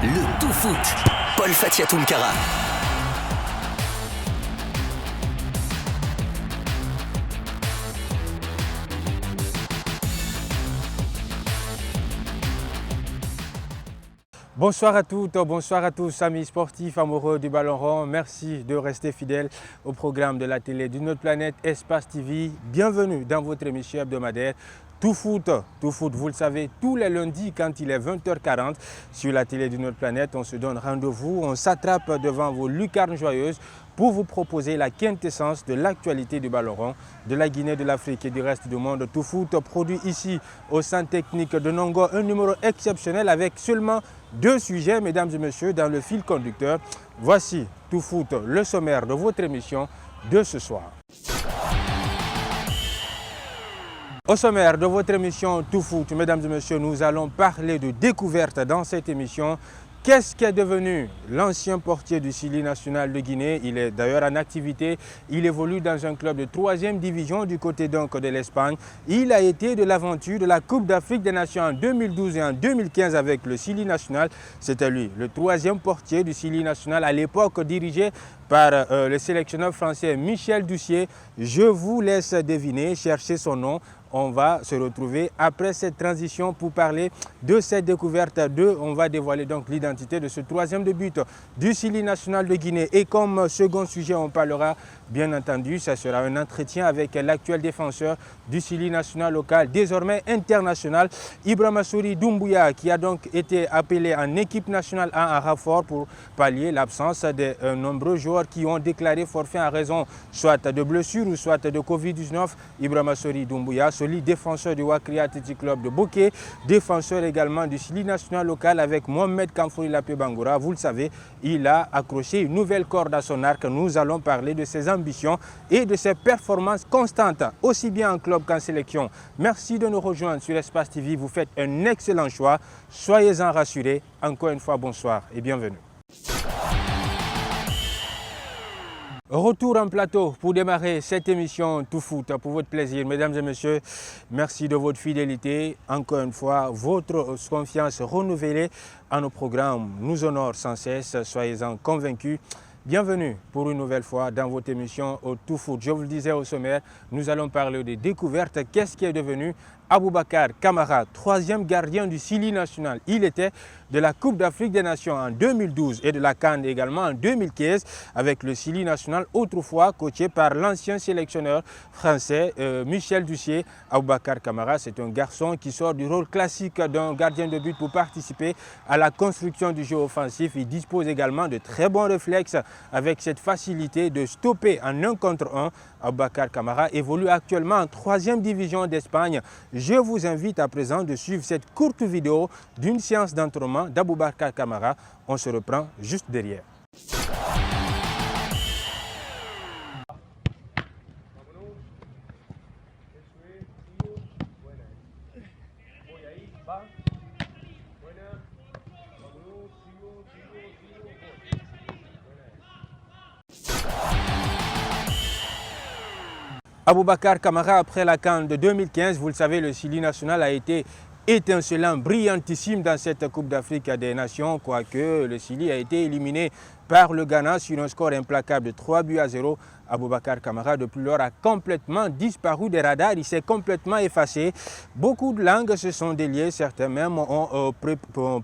Le tout foot. Paul Fatia Tounkara. Bonsoir à toutes, bonsoir à tous, amis sportifs, amoureux du ballon rond. Merci de rester fidèles au programme de la télé d'une autre planète, Espace TV. Bienvenue dans votre émission hebdomadaire Tout foot, vous le savez, tous les lundis quand il est 20h40 sur la télé d'une autre planète, on se donne rendez-vous, on s'attrape devant vos lucarnes joyeuses pour vous proposer la quintessence de l'actualité du ballon rond, de la Guinée, de l'Afrique et du reste du monde. Tout foot produit ici au centre technique de Nongo, un numéro exceptionnel avec seulement 2 sujets, mesdames et messieurs, dans le fil conducteur. Voici Tout foot, le sommaire de votre émission de ce soir. Au sommaire de votre émission Tout foot, mesdames et messieurs, nous allons parler de découverte dans cette émission. Qu'est-ce qu'est devenu l'ancien portier du Sili national de Guinée? Il est d'ailleurs en activité. Il évolue dans un club de 3e division du côté donc de l'Espagne. Il a été de l'aventure de la Coupe d'Afrique des Nations en 2012 et en 2015 avec le Sili national. C'était lui, le 3e portier du Sili national, à l'époque dirigé par le sélectionneur français Michel Doucier. Je vous laisse deviner, chercher son nom. On va se retrouver après cette transition pour parler de cette découverte. On va dévoiler donc l'identité de ce 3e de but du Sili national de Guinée. Et comme second sujet, on parlera bien entendu, ça sera un entretien avec l'actuel défenseur du Sili national local, désormais international, Ibramassory Doumbouya, qui a donc été appelé en équipe nationale à renfort pour pallier l'absence de nombreux joueurs qui ont déclaré forfait en raison soit de blessures ou soit de Covid-19. Ibramassory Doumbouya, solide défenseur du Wakri Athletic Club de Bokeh, défenseur également du Sili national local avec Mohamed Kamfouri Lapé Bangoura. Vous le savez, il a accroché une nouvelle corde à son arc. Nous allons parler de ses ambitions et de ses performances constantes, aussi bien en club qu'en sélection. Merci de nous rejoindre sur Espace TV. Vous faites un excellent choix. Soyez-en rassurés. Encore une fois, bonsoir et bienvenue. Retour en plateau pour démarrer cette émission Tout foot pour votre plaisir. Mesdames et messieurs, merci de votre fidélité. Encore une fois, votre confiance renouvelée à nos programmes nous honore sans cesse. Soyez-en convaincus. Bienvenue pour une nouvelle fois dans votre émission Tout foot. Je vous le disais au sommaire, nous allons parler des découvertes. Qu'est-ce qui est devenu Aboubacar Kamara, 3e gardien du Sili national. Il était de la Coupe d'Afrique des Nations en 2012 et de la CAN également en 2015 avec le Sili national, autrefois coaché par l'ancien sélectionneur français Michel Doucier. Aboubacar Kamara, c'est un garçon qui sort du rôle classique d'un gardien de but pour participer à la construction du jeu offensif. Il dispose également de très bons réflexes avec cette facilité de stopper en 1 contre 1. Aboubacar Kamara évolue actuellement en 3e division d'Espagne. Je vous invite à présent de suivre cette courte vidéo d'une séance d'entraînement d'Aboubacar Kamara. On se reprend juste derrière. Aboubacar Kamara, après la CAN de 2015, vous le savez, le Sili national a été étincelant, brillantissime dans cette Coupe d'Afrique des Nations, quoique le Sili a été éliminé par le Ghana sur un score implacable de 3-0. Aboubacar Kamara, depuis lors, a complètement disparu des radars. Il s'est complètement effacé. Beaucoup de langues se sont déliées. Certains même ont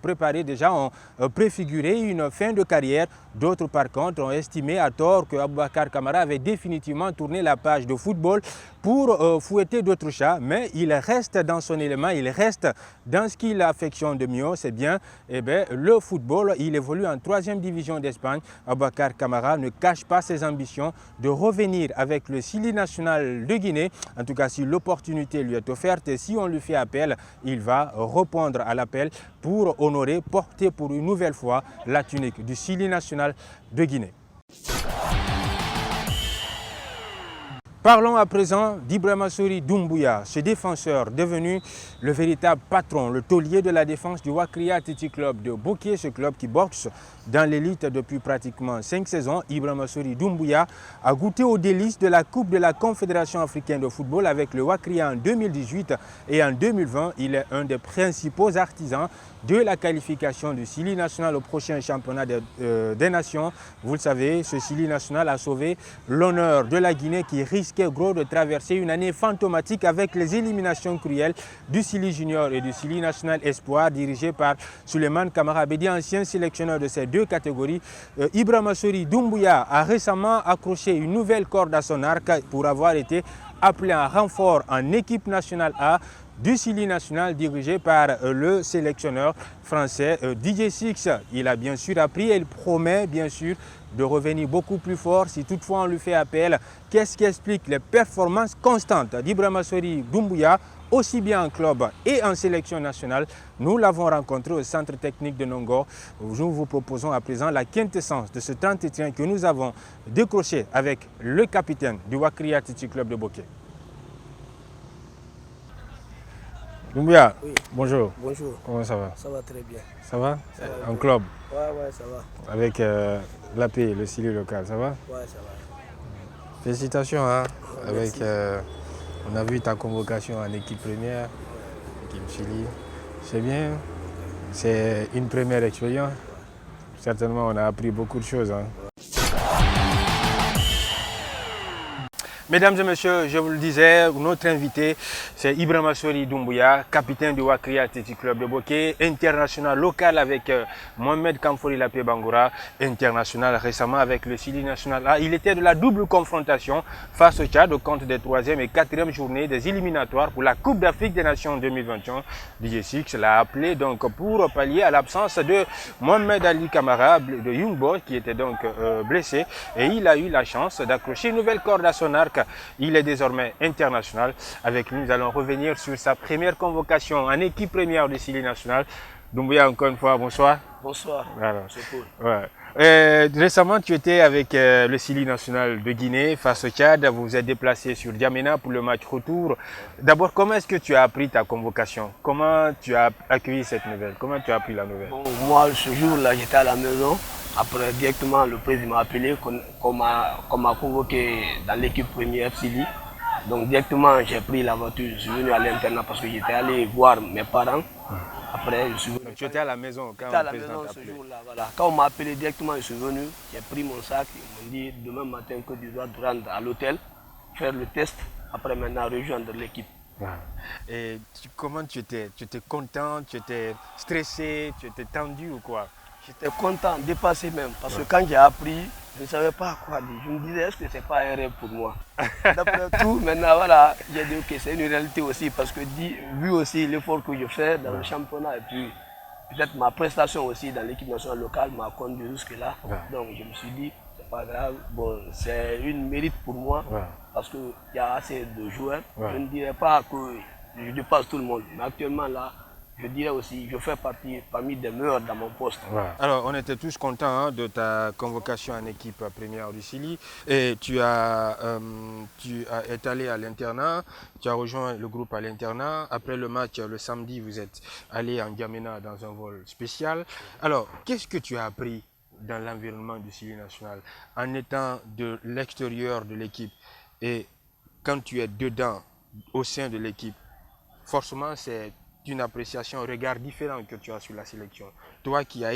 préparé déjà, ont préfiguré une fin de carrière. D'autres, par contre, ont estimé à tort que Aboubacar Kamara avait définitivement tourné la page de football pour fouetter d'autres chats. Mais il reste dans son élément, il reste dans ce qu'il affectionne de mieux. C'est bien le football. Il évolue en 3e division d'Espagne. Aboubacar Kamara ne cache pas ses ambitions de revenir avec le Sili national de Guinée. En tout cas, si l'opportunité lui est offerte et si on lui fait appel, il va répondre à l'appel pour honorer, porter pour une nouvelle fois la tunique du Sili national de Guinée. Parlons à présent d'Ibrahima Sori Doumbouya, ce défenseur devenu le véritable patron, le taulier de la défense du Wakria Athletic Club de Boké, ce club qui boxe dans l'élite depuis pratiquement 5 saisons. Ibrahima Sori Doumbouya a goûté aux délices de la Coupe de la Confédération africaine de football avec le Wakria en 2018 et en 2020. Il est un des principaux artisans de la qualification du Sili national au prochain championnat des nations. Vous le savez, ce Sili national a sauvé l'honneur de la Guinée qui risquait gros de traverser une année fantomatique avec les éliminations cruelles du Sili junior et du Sili national espoir dirigé par Souleymane Kamara Abedi, ancien sélectionneur de ces deux catégories. Ibrahima Sori Doumbouya a récemment accroché une nouvelle corde à son arc pour avoir été appelé en renfort en équipe nationale A du Sili national dirigé par le sélectionneur français Didier Six. Il a bien sûr appris et il promet bien sûr de revenir beaucoup plus fort si toutefois on lui fait appel. Qu'est-ce qui explique les performances constantes d'Ibrahima Sori Doumbouya aussi bien en club et en sélection nationale? Nous l'avons rencontré au centre technique de Nongo. Nous vous proposons à présent la quintessence de ce entretien que nous avons décroché avec le capitaine du Wakria Athletic Club de Boké. Doumbouya, oui. Bonjour. Bonjour. Comment ça va? Ça va très bien. Ça va? Ça va En bien. club? Ouais, ça va. Avec l'AP, le Sili local, ça va? Ouais, ça va. Félicitations. Hein? Merci. Avec, on a vu ta convocation en équipe première, équipe Chili. C'est bien, c'est une première expérience. Certainement, on a appris beaucoup de choses. Hein? Mesdames et messieurs, je vous le disais, notre invité, c'est Ibrahima Sori Doumbouya, capitaine du Wakria Athletic Club de Boké, international local avec Mohamed Kamfori Lapé Bangoura, international récemment avec le Sili national A. Il était de la double confrontation face au Tchad au compte des 3e et 4e journées des éliminatoires pour la Coupe d'Afrique des Nations 2021. DJ Six l'a appelé donc pour pallier à l'absence de Mohamed Ali Kamara de Young Boys qui était donc blessé, et il a eu la chance d'accrocher une nouvelle corde à son arc. Il est désormais international. Avec lui, nous allons revenir sur sa première convocation en équipe première du Sili national. Doumbouya, encore une fois, bonsoir. Bonsoir. Alors, C'est cool. ouais. Récemment, tu étais avec le Sili national de Guinée face au Tchad. Vous vous êtes déplacé sur N'Djamena pour le match retour. D'abord, comment est-ce que tu as appris ta convocation? Comment tu as accueilli cette nouvelle? Comment tu as appris la nouvelle? Bon, moi, ce jour-là, j'étais à la maison. Après, directement, le président m'a appelé, qu'on m'a convoqué dans l'équipe première Sili. Donc, directement, j'ai pris la voiture. Je suis venu à l'internat parce que j'étais allé voir mes parents. Après, je suis venu. Tu étais à la maison quand à le la président maison t'a ce appelé. jour-là. Voilà. Quand on m'a appelé directement, je suis venu. J'ai pris mon sac. Ils m'ont dit demain matin que tu dois te rendre à l'hôtel, faire le test. Après, maintenant, rejoindre l'équipe. Et comment tu étais? Tu étais content? Tu étais stressé? Tu étais tendu ou quoi? J'étais content, dépassé même, parce que quand j'ai appris, je ne savais pas quoi dire. Je me disais, est-ce que ce n'est pas un rêve pour moi? D'après tout, maintenant, voilà, j'ai dit, ok, c'est une réalité aussi, parce que vu aussi l'effort que je fais dans le championnat, et puis peut-être ma prestation aussi dans l'équipe nationale locale m'a conduit jusque-là. Donc je me suis dit, c'est pas grave, bon, c'est une mérite pour moi, parce qu'il y a assez de joueurs. Je ne dirais pas que je dépasse tout le monde, mais actuellement là, je dirais aussi, je fais parmi des meilleurs dans mon poste. Alors, on était tous contents hein, de ta convocation en équipe première du Sili. Et tu es allé à l'internat, tu as rejoint le groupe à l'internat. Après le match, le samedi, vous êtes allé en N'Djamena dans un vol spécial. Alors, qu'est-ce que tu as appris dans l'environnement du Sili national en étant de l'extérieur de l'équipe? Et quand tu es dedans, au sein de l'équipe, forcément, c'est une appréciation, un regard différent que tu as sur la sélection. Toi qui as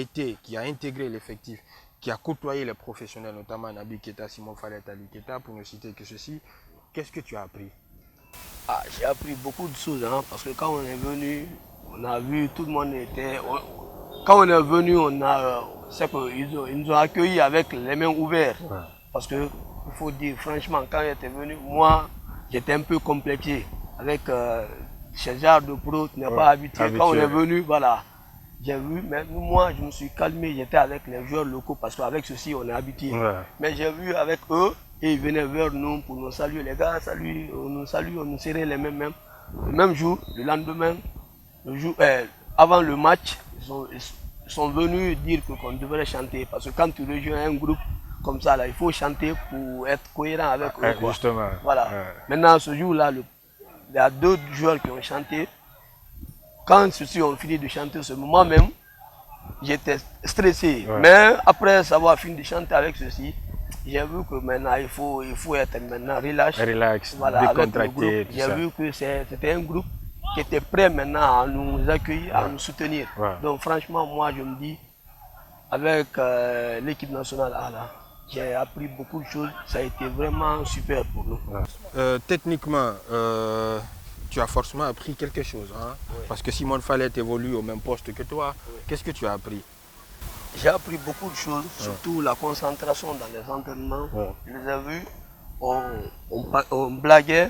intégré l'effectif, qui a côtoyé les professionnels, notamment Nabi Keita, Simon Fallet, Ali Keita, pour ne citer que ceci, qu'est-ce que tu as appris? J'ai appris beaucoup de choses, hein, parce que quand on est venu, on a vu, tout le monde était... Quand on est venu, c'est qu'ils nous ont accueillis avec les mains ouvertes. Parce que, il faut dire, franchement, quand j'étais venu, moi, j'étais un peu complexé avec... ce genre de pro, tu n'es pas habitué. Quand on est venu, voilà, j'ai vu, mais moi je me suis calmé, j'étais avec les joueurs locaux parce qu'avec ceci on est habitué. Mais j'ai vu avec eux et ils venaient vers nous pour nous saluer. Les gars, salut, on nous salue, on nous serrait les mains même. Le même jour, le lendemain, avant le match, ils sont venus dire qu'on devrait chanter parce que quand tu rejoins un groupe, comme ça, là, il faut chanter pour être cohérent avec eux. Quoi. Justement. Voilà. Maintenant, ce jour-là, il y a d'autres joueurs qui ont chanté. Quand ceux-ci ont fini de chanter, ce moment même, j'étais stressé. Mais après savoir fini de chanter avec ceux-ci, j'ai vu que maintenant il faut être maintenant relax, voilà, décontracté. J'ai vu que c'était un groupe qui était prêt maintenant à nous accueillir, à nous soutenir. Donc franchement, moi je me dis, avec l'équipe nationale A, là, j'ai appris beaucoup de choses. Ça a été vraiment super pour nous. Techniquement, tu as forcément appris quelque chose. Hein? Parce que Simone Fallet évolue au même poste que toi. Qu'est-ce que tu as appris? J'ai appris beaucoup de choses, surtout la concentration dans les entraînements. Je les ai vus, on blaguait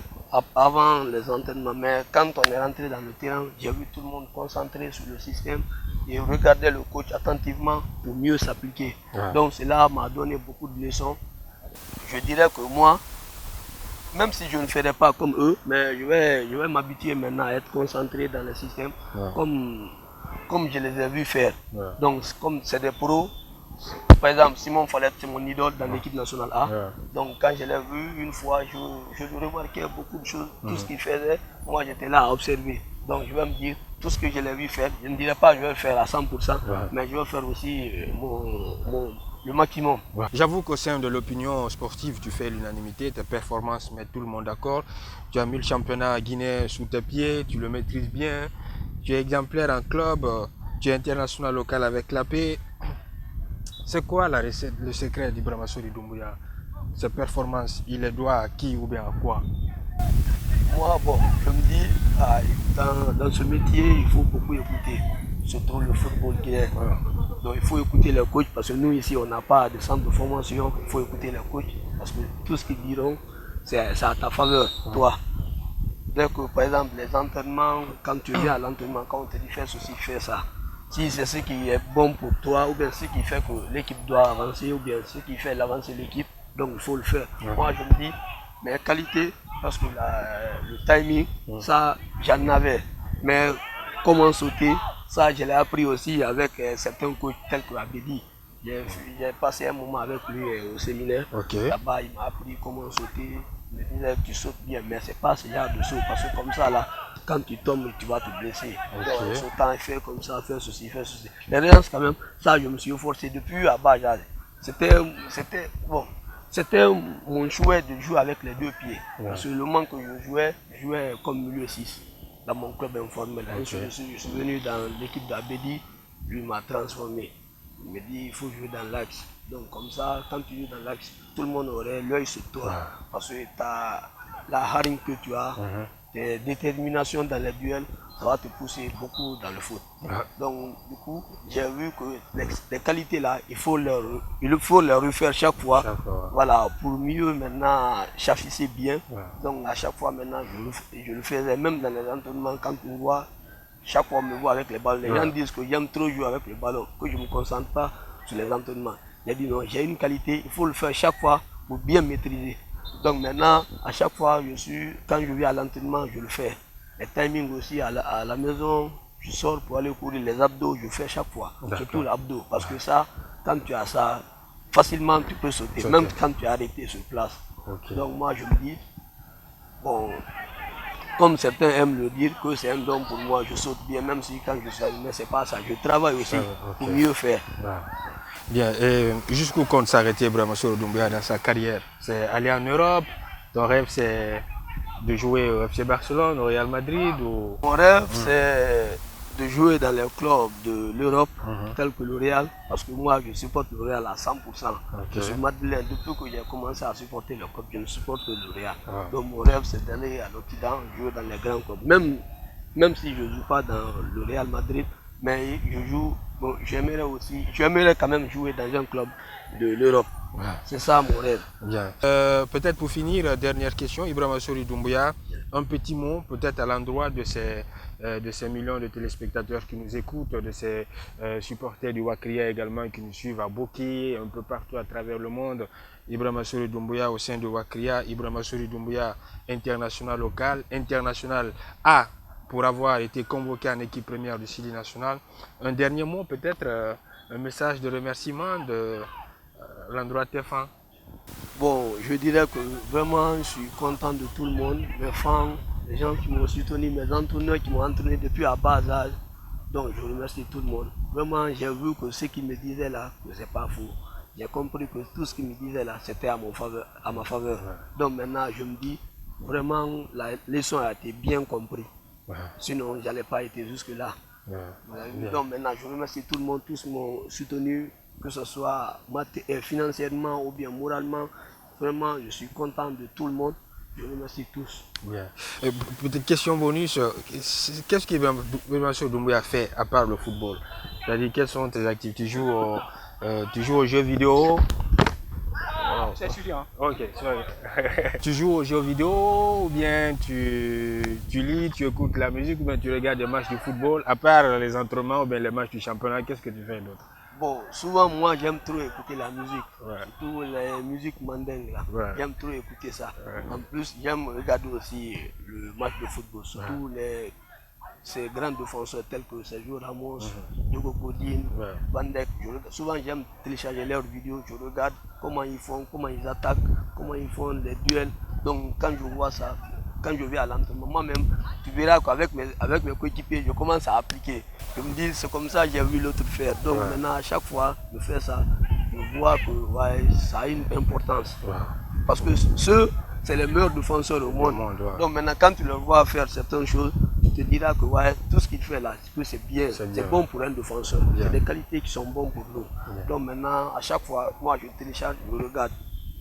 avant les entraînements, mais quand on est rentré dans le terrain, j'ai vu tout le monde concentré sur le système et regarder le coach attentivement pour mieux s'appliquer. Donc cela m'a donné beaucoup de leçons. Je dirais que moi, même si je ne ferai pas comme eux, mais je vais m'habituer maintenant à être concentré dans le système comme je les ai vus faire. Donc comme c'est des pros, par exemple Simon Fallet c'est mon idole dans l'équipe nationale A. Donc quand je l'ai vu une fois, je remarquais beaucoup de choses, tout ce qu'il faisait, moi j'étais là à observer. Donc je vais me dire, tout ce que je l'ai vu faire, je ne dirais pas que je vais le faire à 100%, mais je vais faire aussi le maximum. J'avoue qu'au sein de l'opinion sportive, tu fais l'unanimité, tes performances mettent tout le monde d'accord. Tu as mis le championnat guinéen sous tes pieds, tu le maîtrises bien. Tu es exemplaire en club, tu es international local avec la paix. C'est quoi la recette, le secret d'Ibrahima Sori Doumbouya? Ses performances, il les doit à qui ou bien à quoi? Moi, bon, je me dis, dans ce métier, il faut beaucoup écouter, surtout le football guinéen. Donc il faut écouter les coachs parce que nous ici, on n'a pas de centre de formation, il faut écouter les coachs parce que tout ce qu'ils diront, c'est à ta faveur, toi. Dès que, par exemple, les entraînements, quand tu viens à l'entraînement, quand on te dit fais ceci, fais ça. Si c'est ce qui est bon pour toi, ou bien ce qui fait que l'équipe doit avancer, ou bien ce qui fait l'avancer l'équipe, donc il faut le faire. Moi, je me dis, mes qualités, parce que le timing, ça, j'en avais. Mais comment sauter, ça, je l'ai appris aussi avec certains coachs tels que Abedi. J'ai passé un moment avec lui au séminaire. Là-bas, il m'a appris comment sauter. Il me disait tu sautes bien, mais c'est pas ce genre de saut, parce que comme ça là, quand tu tombes, tu vas te blesser. Donc, sautant, il fait comme ça, faire ceci, faire ceci. Les relances quand même, ça je me suis forcé depuis à bas âge. C'était mon choix de jouer avec les deux pieds. Parce que le moment que je jouais comme milieu 6 dans mon club informel. Je suis venu dans l'équipe d'Abedi, lui m'a transformé. Il me dit il faut jouer dans l'axe. Donc comme ça, quand tu joues dans l'axe, tout le monde aurait l'œil sur toi. Parce que la hargne que tu as, tes déterminations dans les duels, ça va te pousser beaucoup dans le foot. Donc du coup, j'ai vu que les qualités là, il faut les refaire chaque fois. Voilà, pour mieux maintenant s'afficher bien. Donc à chaque fois maintenant, je le faisais même dans les entraînements quand on voit. Chaque fois on me voit avec les ballons, les gens disent que j'aime trop jouer avec le ballon, que je ne me concentre pas sur les entraînements. J'ai dit non, j'ai une qualité, il faut le faire chaque fois pour bien maîtriser. Donc maintenant, à chaque fois, quand je vais à l'entraînement, je le fais. Les timings aussi, à la maison, je sors pour aller courir les abdos, je fais chaque fois. Surtout l'abdos, parce que ça, quand tu as ça, facilement tu peux sauter, même quand tu es arrêté sur place. Donc moi je me dis, bon, comme certains aiment le dire, que c'est un don pour moi, je saute bien, même si quand je suis allumé, c'est pas ça. Je travaille aussi pour mieux faire. Bien, et jusqu'où compte s'arrêter Ibrahima Sori Doumbouya dans sa carrière? C'est aller en Europe? Ton rêve c'est de jouer au FC Barcelone, au Real Madrid ou... Mon rêve c'est de jouer dans les clubs de l'Europe, tels que le Real, parce que moi je supporte le Real à 100%. Je suis madrilène, depuis que j'ai commencé à supporter le club, je ne supporte que le Real. Donc mon rêve c'est d'aller à l'Occident, jouer dans les grands clubs. Même si je ne joue pas dans le Real Madrid, mais je joue, bon, j'aimerais quand même jouer dans un club de l'Europe. C'est ça mon rêve. Bien. Peut-être pour finir, dernière question, Ibrahima Sori Doumbouya, un petit mot peut-être à l'endroit de ces millions de téléspectateurs qui nous écoutent, de ces supporters du Wakria également qui nous suivent à Boki, un peu partout à travers le monde. Ibrahima Sori Doumbouya au sein de Wakria, Ibrahima Sori Doumbouya international local, international A pour avoir été convoqué en équipe première du Sili national. Un dernier mot peut-être, un message de remerciement l'endroit de tes fans? Bon, je dirais que vraiment, je suis content de tout le monde. Mes fans, les gens qui m'ont soutenu, mes entraîneurs qui m'ont entraîné depuis à bas âge. Donc, je remercie tout le monde. Vraiment, j'ai vu que ce qu'ils me disaient là, que c'est pas faux. J'ai compris que tout ce qu'ils me disaient là, c'était à ma faveur. Donc maintenant, je me dis, vraiment, la leçon a été bien comprise. Sinon, je n'allais pas être jusque-là. Donc maintenant, je remercie tout le monde, tous m'ont soutenu, que ce soit financièrement ou bien moralement. Vraiment, je suis content de tout le monde. Je remercie tous. Petite question bonus, qu'est-ce que Ibrahima Doumbouya fait à part le football? C'est-à-dire, quelles sont tes activités? Tu joues aux jeux vidéo? C'est étudiant. Ok, tu joues aux jeux vidéo ou bien tu lis, tu écoutes la musique ou bien tu regardes des matchs de football? À part les entraînements ou bien les matchs du championnat, qu'est-ce que tu fais d'autre? Bon, souvent moi j'aime trop écouter la musique, surtout les musiques mandingues là. J'aime trop écouter ça. En plus, j'aime regarder aussi le match de football, surtout ces grands défenseurs tels que Sergio Ramos, Diogo Godin, Van Dijk. Souvent j'aime télécharger leurs vidéos, je regarde comment ils font, comment ils attaquent, comment ils font les duels. Donc quand je vois ça, quand je vais à l'entraînement, moi-même, tu verras qu'avec mes coéquipiers, je commence à appliquer. Je me dis, c'est comme ça que j'ai vu l'autre faire. Donc maintenant, à chaque fois, je fais ça, je vois que ça a une importance. Parce que ceux, c'est les meilleurs défenseurs au monde. Donc maintenant, quand tu le vois faire certaines choses, tu te diras que tout ce qu'il fait là, c'est bien, c'est bon pour un défenseur. C'est des qualités qui sont bonnes pour nous. Donc maintenant, à chaque fois, moi je télécharge, je regarde.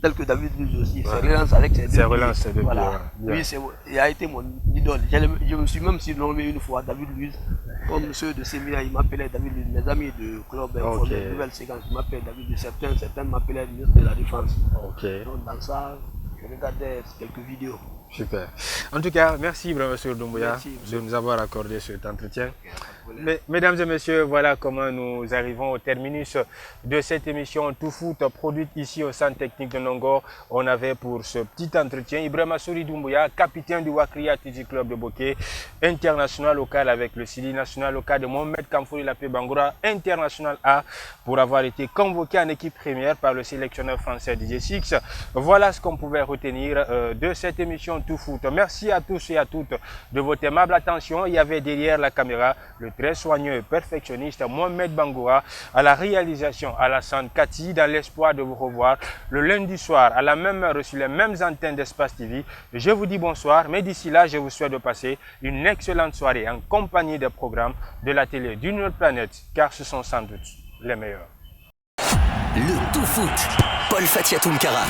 Tel que David Luiz aussi, c'est relance avec ses deux pieds. Voilà. Lui, il a été mon idole. Je me suis même surnommé une fois David Luiz, comme ceux de Sévilla, ils m'appelaient David Luiz. Mes amis de club, de nouvelle séquence, ils m'appellent David Luiz. Certains m'appelaient le ministre de la Défense. Donc dans ça, je regardais quelques vidéos. Super. En tout cas, merci Ibrahima Doumbouya de nous avoir accordé cet entretien. Mesdames et messieurs, voilà comment nous arrivons au terminus de cette émission Tout Foot produite ici au Centre Technique de Nongor. On avait pour ce petit entretien Ibrahima Doumbouya, capitaine du Wakri Athletic Club de Boké, international local avec le Sili national local de Mohamed Kamfouri Lapé Bangoura, international A, pour avoir été convoqué en équipe première par le sélectionneur français DJ Six. Voilà ce qu'on pouvait retenir de cette émission Tout Foot. Merci à tous et à toutes de votre aimable attention. Il y avait derrière la caméra le très soigneux et perfectionniste Mohamed Bangoura, à la réalisation Alassane Kati, dans l'espoir de vous revoir le lundi soir à la même heure sur les mêmes antennes d'Espace TV. Je vous dis bonsoir, mais d'ici là, je vous souhaite de passer une excellente soirée en compagnie des programmes de la télé d'une autre planète, car ce sont sans doute les meilleurs. Le Tout Foot, Paul Fatia Tounkara.